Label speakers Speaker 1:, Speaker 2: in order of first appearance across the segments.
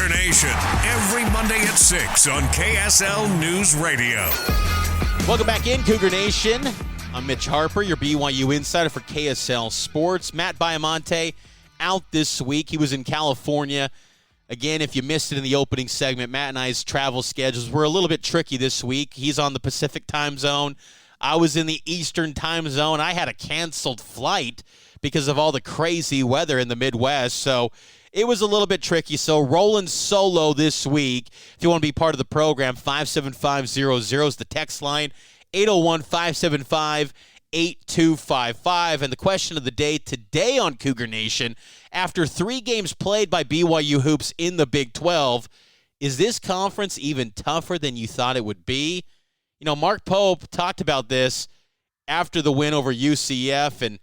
Speaker 1: Cougar Nation, every Monday at 6 on KSL News Radio.
Speaker 2: Welcome back in, Cougar Nation. I'm Mitch Harper, your BYU insider for KSL Sports. Matt Baiamonte out this week. He was in California. Again, if you missed it in the opening segment, Matt and I's travel schedules were a little bit tricky this week. He's on the Pacific time zone. I was in the Eastern time zone. I had a canceled flight because of all the crazy weather in the Midwest. So it was a little bit tricky. So rolling solo this week. If you want to be part of the program, 57500 is the text line, 801-575-8255. And the question of the day today on Cougar Nation, after 3 games played by BYU Hoops in the Big 12, is this conference even tougher than you thought it would be? You know, Mark Pope talked about this after the win over UCF, and,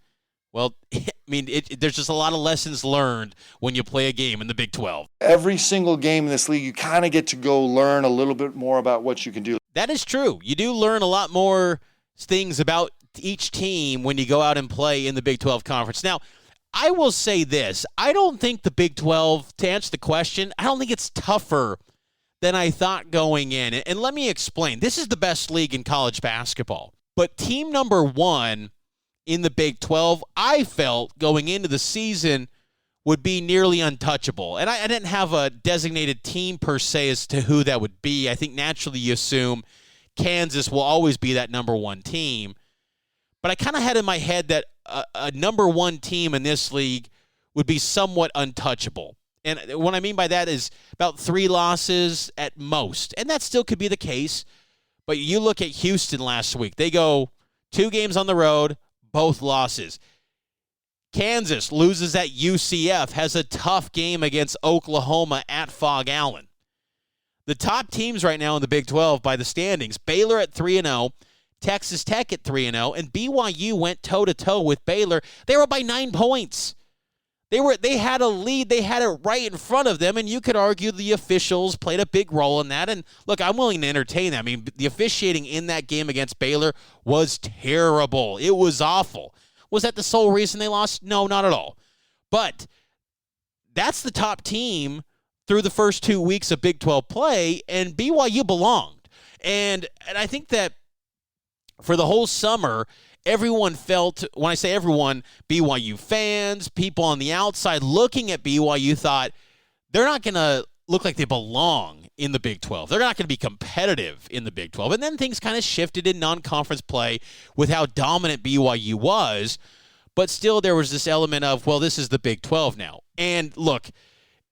Speaker 2: well, I mean, there's just a lot of lessons learned when you play a game in the Big 12.
Speaker 3: Every single game in this league, you kind of get to go learn a little bit more about what you can do.
Speaker 2: That is true. You do learn a lot more things about each team when you go out and play in the Big 12 conference. Now, I will say this. I don't think the Big 12, to answer the question, I don't think it's tougher than I thought going in. And let me explain. This is the best league in college basketball. But team number 1 in the Big 12, I felt going into the season would be nearly untouchable. And I didn't have a designated team per se as to who that would be. I think naturally you assume Kansas will always be that number 1 team. But I kind of had in my head that a number 1 team in this league would be somewhat untouchable. And what I mean by that is about 3 losses at most. And that still could be the case. But you look at Houston last week. They go 2 games on the road, both losses. Kansas loses at UCF, has a tough game against Oklahoma at Fog Allen. The top teams right now in the Big 12 by the standings, Baylor at 3-0, Texas Tech at 3-0, and BYU went toe-to-toe with Baylor. They were by 9 points. They had a lead. They had it right in front of them, and you could argue the officials played a big role in that. And, look, I'm willing to entertain that. I mean, the officiating in that game against Baylor was terrible. It was awful. Was that the sole reason they lost? No, not at all. But that's the top team through the first 2 weeks of Big 12 play, and BYU belonged. And I think that for the whole summer, everyone felt, when I say everyone, BYU fans, people on the outside looking at BYU thought they're not going to look like they belong in the Big 12. They're not going to be competitive in the Big 12. And then things kind of shifted in non-conference play with how dominant BYU was. But still there was this element of, well, this is the Big 12 now. And look,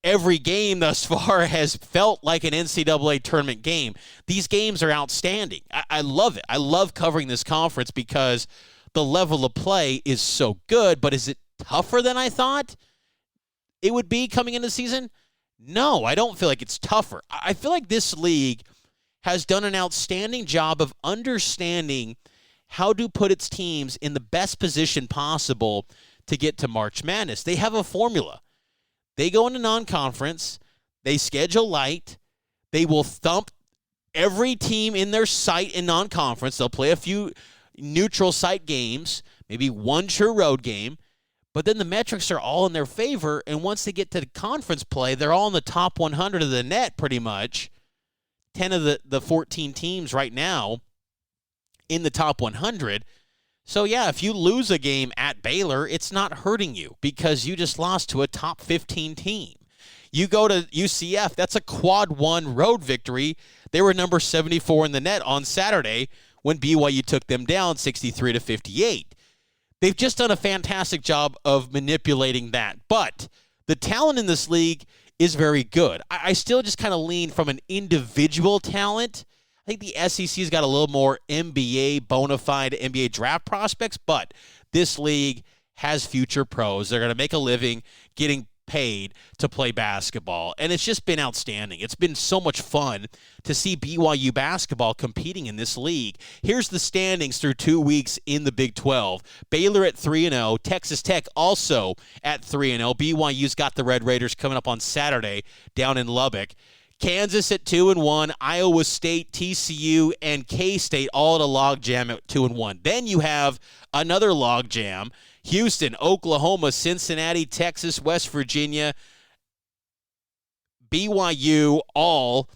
Speaker 2: every game thus far has felt like an NCAA tournament game. These games are outstanding. I love it. I love covering this conference because the level of play is so good. But is it tougher than I thought it would be coming into the season? No, I don't feel like it's tougher. I feel like this league has done an outstanding job of understanding how to put its teams in the best position possible to get to March Madness. They have a formula. They go into non-conference. They schedule light. They will thump every team in their site in non-conference. They'll play a few neutral site games, maybe one true road game. But then the metrics are all in their favor, and once they get to the conference play, they're all in the top 100 of the net pretty much. 10 of the 14 teams right now in the top 100. So, yeah, if you lose a game at Baylor, it's not hurting you because you just lost to a top 15 team. You go to UCF, that's a quad 1 road victory. They were number 74 in the net on Saturday when BYU took them down 63-58. They've just done a fantastic job of manipulating that. But the talent in this league is very good. I still just kind of lean from an individual talent. I think the SEC's got a little more NBA, bona fide NBA draft prospects, but this league has future pros. They're going to make a living getting paid to play basketball, and it's just been outstanding. It's been so much fun to see BYU basketball competing in this league. Here's the standings through 2 weeks in the Big 12. Baylor at 3-0, Texas Tech also at 3-0. BYU's got the Red Raiders coming up on Saturday down in Lubbock. Kansas at 2-1, Iowa State, TCU, and K-State all at a logjam at 2-1. Then you have another logjam. Houston, Oklahoma, Cincinnati, Texas, West Virginia, BYU all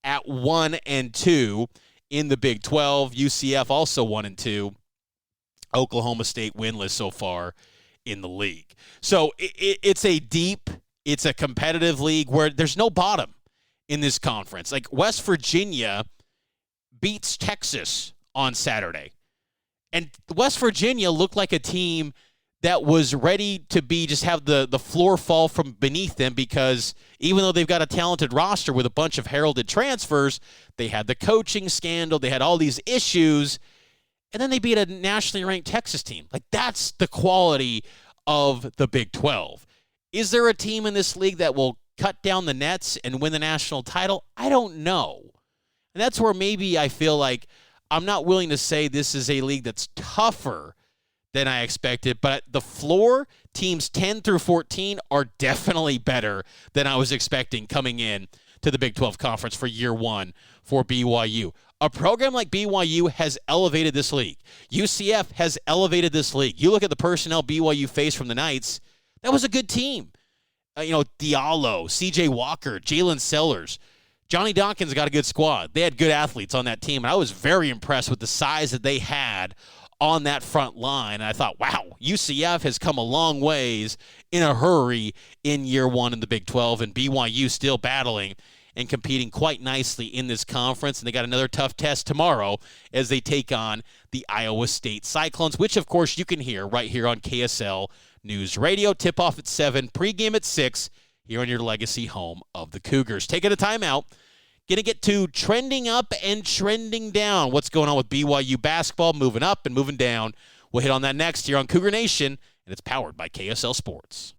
Speaker 2: at 1-2 in the Big 12. UCF also 1-2. Oklahoma State winless so far in the league. So it's a competitive league where there's no bottom in this conference. Like West Virginia beats Texas on Saturday. And West Virginia looked like a team that was ready to just have the floor fall from beneath them, because even though they've got a talented roster with a bunch of heralded transfers, they had the coaching scandal, they had all these issues, and then they beat a nationally ranked Texas team. Like, that's the quality of the Big 12. Is there a team in this league that will cut down the nets and win the national title? I don't know. And that's where maybe I feel like I'm not willing to say this is a league that's tougher than I expected, but the floor, teams 10 through 14, are definitely better than I was expecting coming in to the Big 12 Conference for year one for BYU. A program like BYU has elevated this league. UCF has elevated this league. You look at the personnel BYU faced from the Knights, that was a good team. Diallo, CJ Walker, Jalen Sellers, Johnny Dawkins got a good squad. They had good athletes on that team, and I was very impressed with the size that they had on that front line. And I thought, wow, UCF has come a long ways in a hurry in year one in the Big 12, and BYU still battling and competing quite nicely in this conference. And they got another tough test tomorrow as they take on the Iowa State Cyclones, which, of course, you can hear right here on KSL News Radio. Tip-off at 7, pregame at 6, here on your legacy home of the Cougars. Taking a timeout. Going to get to trending up and trending down. What's going on with BYU basketball, moving up and moving down. We'll hit on that next here on Cougar Nation, and it's powered by KSL Sports.